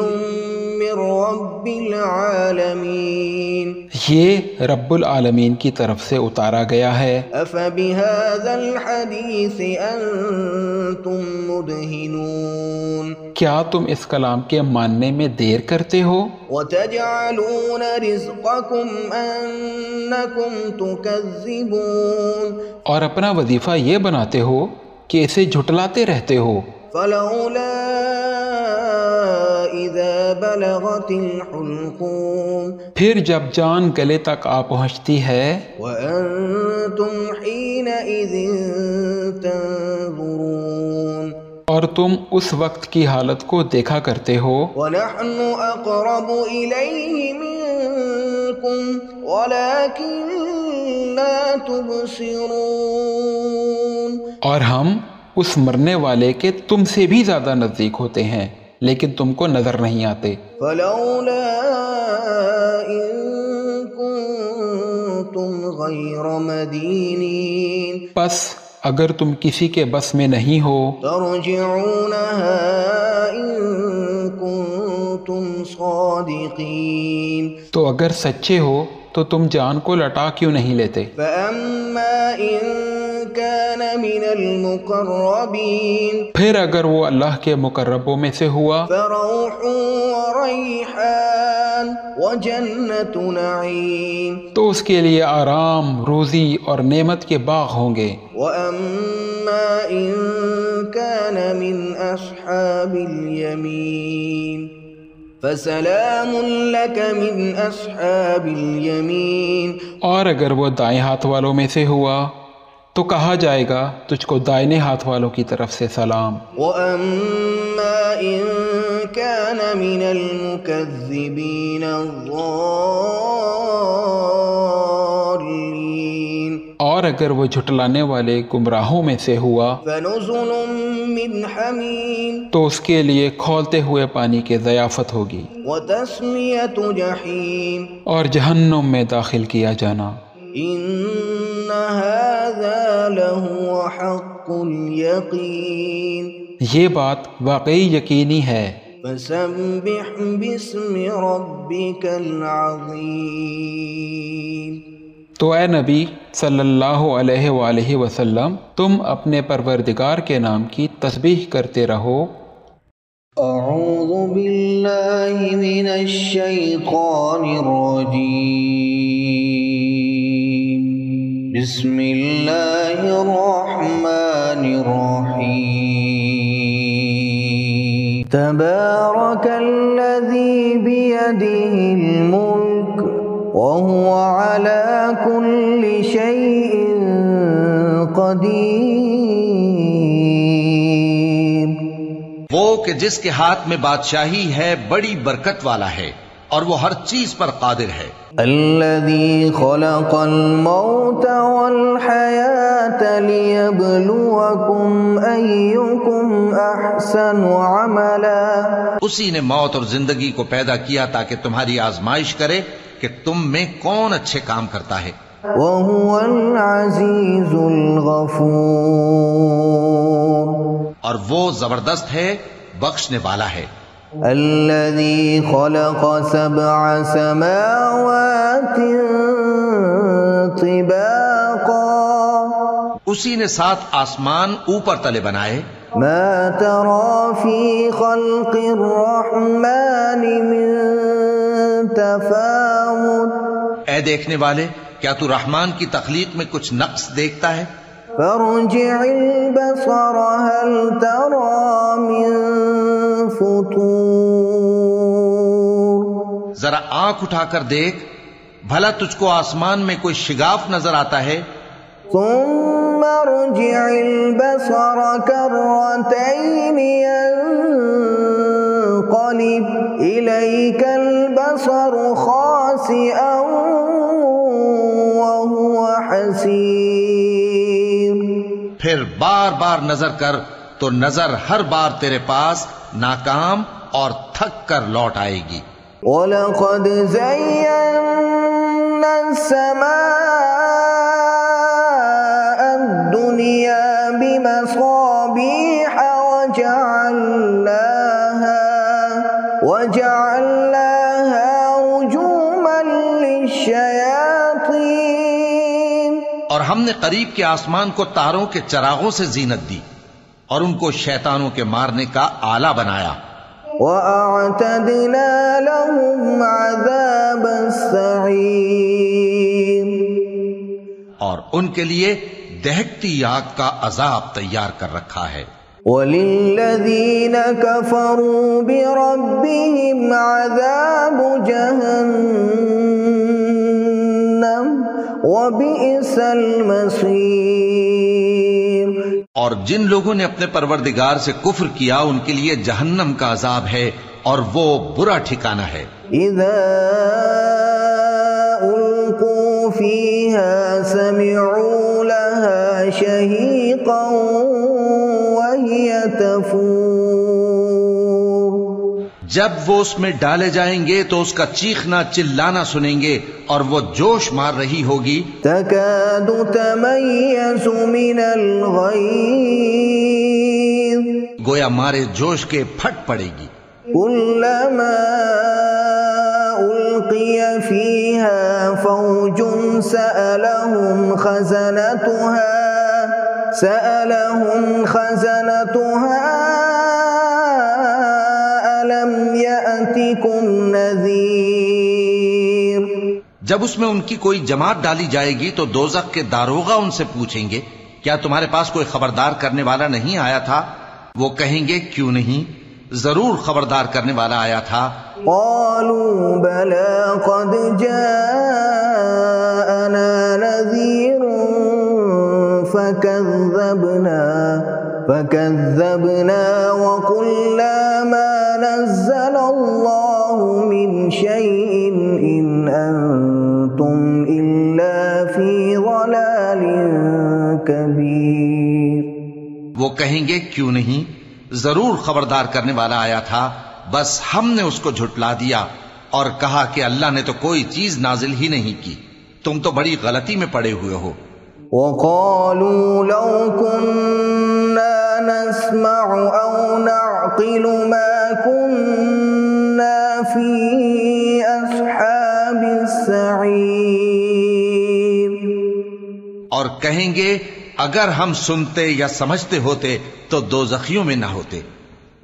من رب العالمين، یہ رب العالمین کی طرف سے اتارا گیا ہے۔ أفبهذا الحديث أنتم مدهنون، کیا تم اس کلام کے ماننے میں دیر کرتے ہو؟ وتجعلون رزقكم أنكم تكذبون، اور اپنا وظیفہ یہ بناتے ہو کہ اسے جھٹلاتے رہتے ہو، فلولا إذا بلغت الحلقوم، پھر جب جان گلے تک آ پہنچتی ہے، وأنتم حينئذ تنظرون، اور تم اس وقت کی حالت کو دیکھا کرتے ہو، ونحن أقرب إليه منكم ولكن لا تبصرون، اور ہم اس مرنے والے کے تم سے بھی زیادہ نزدیک ہوتے ہیں لیکن تم کو نظر نہیں آتے۔ فلولا إن كنتم غير مدينين، پس اگر تم کسی کے بس میں نہیں ہو ترجعونها إن كنتم صادقين، تو اگر سچے ہو تو تم جان کو لٹا کیوں نہیں لیتے؟ فأما إن المقربين پھر اگر وہ اللہ کے مقربوں میں سے ہوا فروح وريحان وجنة نعيم تو اس کے لیے آرام، روزی اور نعمت کے باغ ہوں گے۔ وأما إن كان من أصحاب اليمين فسلام لك من أصحاب اليمين اور اگر وہ دائیں ہاتھ والوں میں سے ہوا تو کہا جائے گا تجھ کو دائیں ہاتھ والوں کی طرف سے سلام۔ وأما إن كان من المكذبين الضالين اور اگر وہ جھٹلانے والے گمراہوں میں سے ہوا فنزل من حميم تو اس کے لیے کھولتے ہوئے پانی کی ضیافت ہوگی وتصلية جحيم اور جہنم میں داخل کیا جانا۔ إن هذا لهو حق اليقين یہ بات واقعی یقینی ہے۔ فسبح باسم ربك العظيم تو اے نبی صلی اللہ علیہ وآلہ وسلم تم اپنے پروردگار کے نام کی تسبیح کرتے رہو۔ اعوذ باللہ من الشیطان الرجیم بسم اللہ الرحمن الرحیم تبارک الذی بیدہ الملک وهو على كل شيء قدير وہ کہ جس کے ہاتھ میں بادشاہی ہے بڑی برکت والا ہے اور وہ ہر چیز پر قادر ہے۔ الذي خلق الموت والحياة ليبلوكم أيكم أحسن عملا اسی نے موت اور زندگی کو پیدا کیا تاکہ تمہاری آزمائش کرے کہ تم میں کون اچھے کام کرتا ہے۔ وهو العزيز الغفور اور وہ زبردست ہے، بخشنے والا ہے۔ الذي خلق سبع سماوات طباقا اسی نے 7 آسمان اوپر تلے بنائے۔ ما ترى في خلق الرحمن من تفاوت اے دیکھنے والے، کیا تو رحمان کی تخلیق میں کچھ نقص دیکھتا ہے؟ فارجع البصر هل ترى من فطور ذرا آنکھ اٹھا کر دیکھ، بھلا تجھ کو آسمان میں کوئی شگاف نظر آتا ہے؟ ثم ارجع البصر كرتين ينقلب إليك البصر خاسئا وهو حسير پھر بار بار نظر کر تو نظر ہر بار تیرے پاس ناکام اور تھک کر لوٹ آئے گی۔ وَلَقَدْ زَيَّنَّا السَّمَاءَ الدُّنْيَا بِمَصَابِيحَ وَجَعَلْنَاهَا رُجُومًا لِلشَّيَاطِينِ اور ہم نے قریب کے آسمان کو تاروں کے چراغوں سے زینت دی اور ان کو شیطانوں کے مارنے کا آلہ بنایا۔ وَأَعْتَدْنَا لَهُمْ عَذَابَ السَّعِيرِ اور ان کے لیے دہکتی آگ کا عذاب تیار کر رکھا ہے۔ وَلِلَّذِينَ كَفَرُوا بِرَبِّهِمْ عَذَابُ جَهَنَّمَ وَبِئْسَ الْمَصِيرُ اور جن لوگوں نے اپنے پروردگار سے کفر کیا ان کے لیے جہنم کا عذاب ہے اور وہ برا ٹھکانہ ہے۔ اذا القوا فيها سمعوا لها شهيقا وهي تفور جب وہ اس میں ڈالے جائیں گے تو اس کا چیخنا چلانا سنیں گے اور وہ جوش مار رہی ہوگی۔ تكاد تميز من الغيظ گویا مارے جوش کے پھٹ پڑے گی۔ كلما ألقي فيها فوج سألهم خزنتها سألهم خزنتها ألم يأتكم نذير. جب اس میں ان کی کوئی جماعت ڈالی جائے گی تو دوزخ کے داروغہ ان سے پوچھیں گے کیا تمہارے پاس کوئی خبردار کرنے والا نہیں آیا تھا؟ وہ کہیں گے کیوں نہیں، ضرور خبردار کرنے والا آیا تھا. قالوا بلى قد جاءنا نذير فكذبنا وقلنا ما نزل الله من شيء إن أنتم إلا في ضلال كبير. وہ کہیں گے کیوں نہیں، ضرور خبردار کرنے والا آیا تھا، بس ہم نے اس کو جھٹلا دیا اور کہا کہ اللہ نے تو کوئی چیز نازل ہی نہیں کی، تم تو بڑی غلطی میں پڑے ہوئے ہو. وقالوا لو كنا نسمع أو نعقل ما كنا في أصحاب السعير. اور کہیں گے اگر ہم سنتے یا سمجھتے ہوتے تو دوزخیوں میں نہ ہوتے.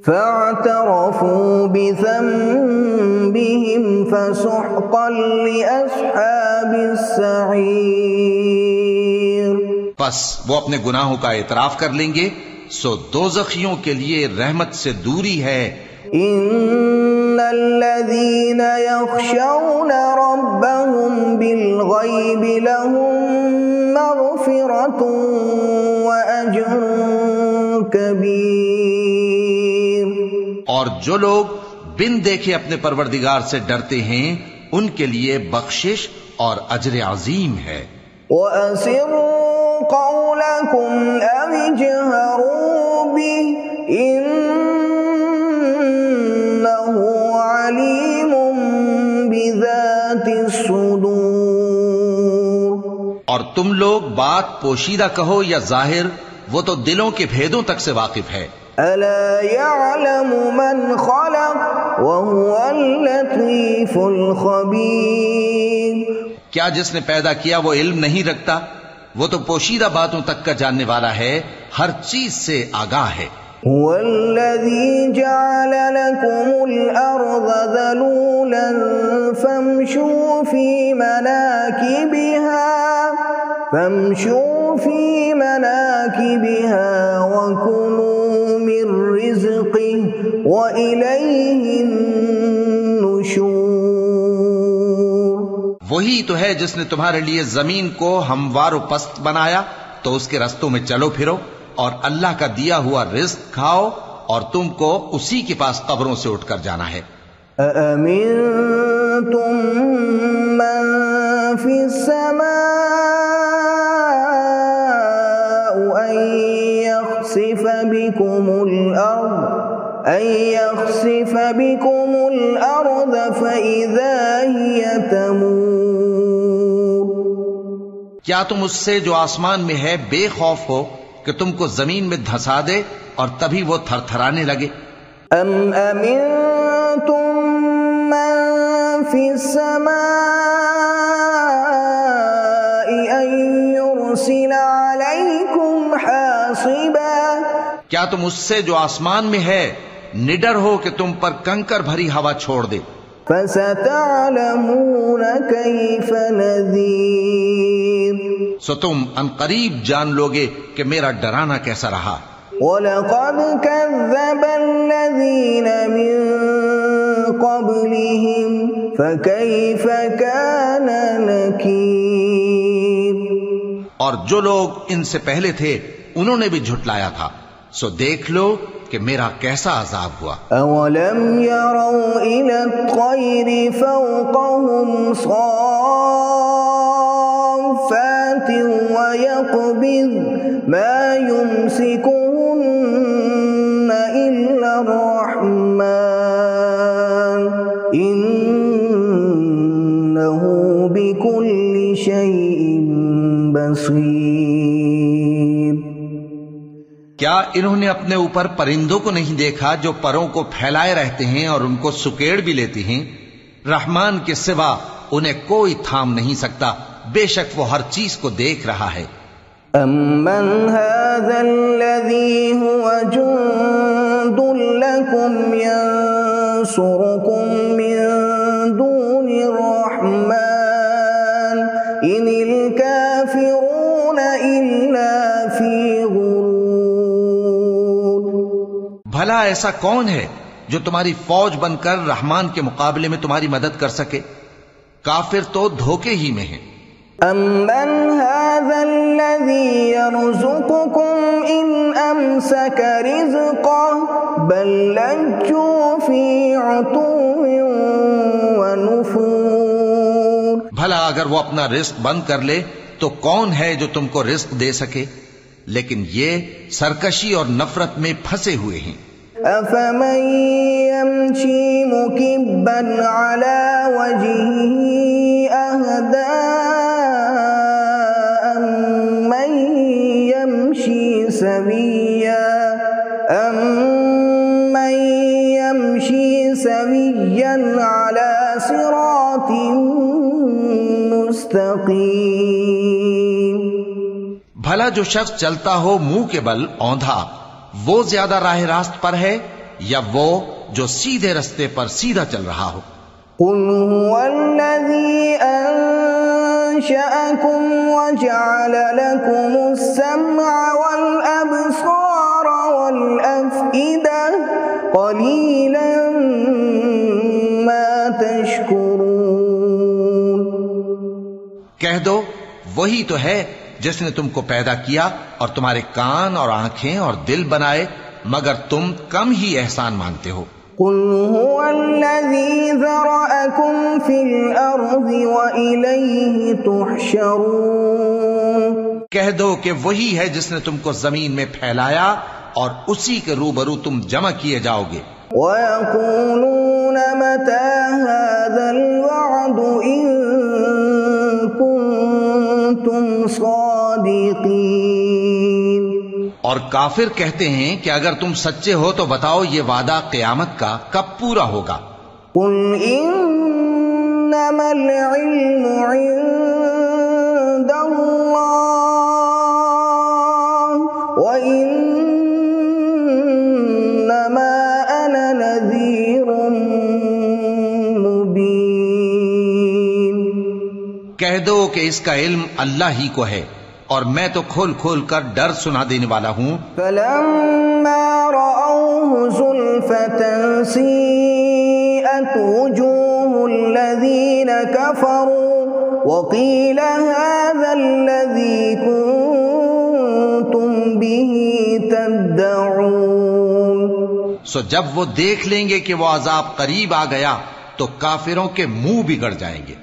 فاعترفوا بذنبهم فسحقا لأصحاب السعير. پس وہ اپنے گناہوں کا اعتراف کر لیں گے، سو دوزخیوں کے لیے رحمت سے دوری ہے. ان الذين يخشون ربهم بالغيب لهم مغفرة وأجر كبير. اور جو لوگ بن دیکھے اپنے پروردگار سے ڈرتے ہیں ان کے لیے بخشش اور اجر عظیم ہے. وَأَسِرُّوا قَوْلَكُمْ أَوِ اجْهَرُوا بِهِ إِنَّهُ عَلِيمٌ بِذَاتِ الصُّدُورِ. اور تم لوگ بات پوشیدہ کہو یا ظاہر، وہ تو دلوں کے بھیدوں تک سے واقف ہے. أَلَا يَعْلَمُ مَنْ خَلَقَ وَهُوَ اللَّطِيفُ الْخَبِيرُ. کیا جس نے پیدا کیا وہ علم نہیں رکھتا؟ وہ تو پوشیدہ باتوں تک کا جاننے والا ہے، ہر چیز سے آگاہ ہے. هو الذي جعل لكم الأرض ذلولا فامشوا في مناكبها وكلوا من رزقه وإليه النشور. وہی تو ہے جس نے تمہارے لیے زمین کو ہموار و پست بنایا تو اس کے رستوں میں چلو پھرو اور اللہ کا دیا ہوا رزق کھاؤ اور تم کو اسی کے پاس قبروں سے اٹھ کر جانا ہے. أَأَمِنتُم مَّن فِي السَّمَاءِ أَن يَخْسِفَ بِكُمُ الْأَرْضَ فَإِذَا هِيَ تَمُورُ. کیا تم اس سے جو آسمان میں ہے بے خوف ہو کہ تم کو زمین میں دھسا دے اور تبھی وہ تھر تھرانے لگے؟ أَمْ أَمِنتُم مَّن فِي السَّمَاءِ أَن يُرْسِلَ عَلَيْكُمْ حَاصِبًا. کیا تم اس سے جو آسمان میں ہے نڈر ہو کہ تم پر کنکر بھری ہوا چھوڑ دے؟ فَسَتَعْلَمُونَ كَيْفَ نَذِيرِ. سو تم عنقریب جان لوگے کہ میرا ڈرانا کیسا رہا. وَلَقَدْ كَذَّبَ الَّذِينَ مِن قَبْلِهِمْ فَكَيْفَ كَانَ نَكِيرِ. اور جو لوگ ان سے پہلے تھے انہوں نے بھی جھٹلایا تھا، سو دیکھ لو کہ میرا کیسا عذاب ہوا. أَوَلَمْ يَرَوْا إِلَى الطَّيْرِ فَوْقَهُمْ صَافَّاتٍ وَيَقْبِضْنَ مَا يُمْسِكُهُنَّ إِلَّا الرَّحْمَنُ إِنَّهُ بِكُلِّ شَيْءٍ بَصِيرٌ. کیا انہوں نے اپنے اوپر پرندوں کو نہیں دیکھا جو پروں کو پھیلائے رہتے ہیں اور ان کو سکیڑ بھی لیتی ہیں؟ رحمان کے سوا انہیں کوئی تھام نہیں سکتا، بے شک وہ ہر چیز کو دیکھ رہا ہے. أَمَّنْ هَذَا الَّذِي هُوَ جُنْدٌ لَكُمْ يَنْصُرُكُمْ مِنْ دُونِ الرَّحْمَنِ إِنِ الْكَافِرُونَ إِلَّا فِي غُرُورٍ۔ بھلا ایسا کون ہے جو تمہاری فوج بن کر رحمان کے مقابلے میں تمہاری مدد کر سکے؟ کافر تو دھوکے ہی میں ہیں۔ أَمَّنْ هَذَا الَّذِي يَرْزُقُكُمْ إِنْ أَمْسَكَ رِزْقَهُ بَلْ لَجُّوا فِي عُتُوٍّ وَنُفُورٍ۔ بھلا اگر وہ اپنا رزق بند کر لے تو کون ہے جو تم کو رزق دے سکے؟ لیکن یہ سرکشی اور نفرت میں پھنسے ہوئے ہیں۔ أَفَمَن يَمْشِي مُكِبًّا عَلَى وَجْهِهِ أَهْدَىٰ أَمَّن يَمْشِي سَوِيًّا عَلَى صِرَاطٍ مُسْتَقِيمٍ۔ بھلا جو شخص چلتا ہو منہ کے بل اوندھا، وہ زیادہ راہ راست پر ہے یا وہ جو سیدھے رستے پر سیدھا چل رہا ہو؟ قُلْ هُوَ الَّذِي أَنشَأَكُمْ وَجَعَلَ لَكُمُ السَّمْعَ وَالْأَبْصَارَ وَالْأَفْئِدَةَ قَلِيلًا مَا تَشْكُرُونَ۔ کہہ دو وہی تو ہے جس نے تم کو پیدا کیا اور تمہارے کان اور آنکھیں اور دل بنائے، مگر تم کم ہی احسان مانتے ہو۔ قُلْ هُوَ الَّذِي ذَرَأَكُمْ فِي الْأَرْضِ وَإِلَيْهِ تُحْشَرُونَ۔ کہہ دو کہ وہی ہے جس نے تم کو زمین میں پھیلایا اور اسی کے روبرو تم جمع کیے جاؤ گے۔ وَيَقُولُونَ مَتَى هَذَا الْوَعْدُ إِن كُنتُمْ صَادِقِينَ۔ اور کافر کہتے ہیں کہ اگر تم سچے ہو تو بتاؤ یہ وعدہ قیامت کا کب پورا ہوگا؟ قُلْ إِنَّمَا الْعِلْمُ عِندَ اللَّهِ وَإِنَّمَا أَنَا نَذِيرٌ مُبِينٌ۔ کہہ دو کہ اس کا علم اللہ ہی کو ہے اور میں تو کھول کھول کر ڈر سنا دینے والا ہوں۔ فَلَمَّا رَأَوْهُ زُلْفَةً سِيئَتْ وُجُوهُ الَّذِينَ كَفَرُوا وَقِيلَ هَذَا الَّذِي كُنتُم بِهِ تَدَّعُونَ۔ سو جب وہ دیکھ لیں گے کہ وہ عذاب قریب آ گیا تو کافروں کے منہ بگڑ جائیں گے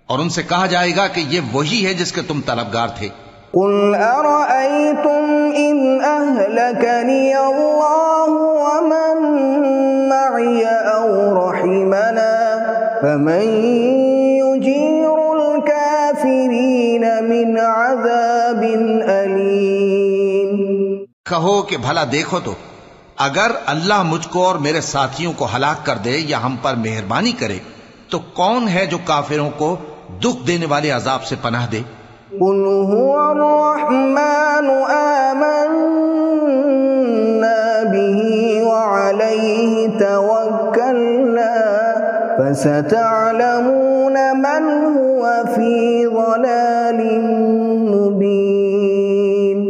اور ان سے کہا جائے گا کہ یہ وہی ہے جس کے تم طلبگار تھے۔ قُلْ أَرَأَيْتُمْ إِنْ أَهْلَكَنِيَ اللَّهُ وَمَن مَّعِيَ أَوْ رَحِمَنَا فَمَن يُجِيرُ الْكَافِرِينَ مِنْ عَذَابٍ أَلِيمٍ۔ کہو کہ بھلا دیکھو تو اگر اللہ مجھ کو اور میرے ساتھیوں کو ہلاک کر دے یا ہم پر مہربانی کرے تو کون ہے جو کافروں کو دکھ دینے والے عذاب سے پناہ دے؟ قُلْ هُوَ الرَّحْمَنُ آمَنَّا بِهِ وَعَلَيْهِ تَوَكَّلْنَا فَسَتَعْلَمُونَ مَنْ هُوَ فِي ضَلَالٍ مُبِينٍ۔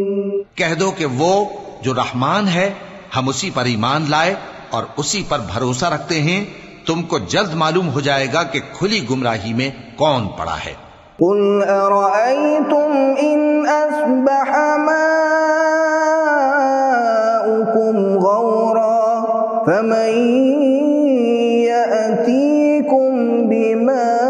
کہہ دو کہ وہ جو رحمان ہے ہم اسی پر ایمان لائے اور اسی پر بھروسہ رکھتے ہیں، تم کو جلد معلوم ہو جائے گا کہ کھلی گمراہی میں کون پڑا ہے۔ قُلْ أَرَأَيْتُمْ إِنْ أَصْبَحَ مَاؤُكُمْ غَوْرًا فَمَن يَأْتِيكُم بِمَاءٍ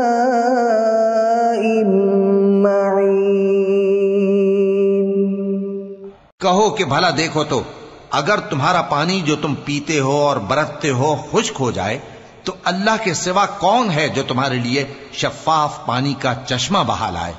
مَّعِينٍ۔ کہو کہ بھلا دیکھو تو اگر تمہارا پانی جو تم پیتے ہو اور برتتے ہو خشک ہو جائے تو اللہ کے سوا کون ہے جو تمہارے لیے شفاف پانی کا چشمہ بہا لائے؟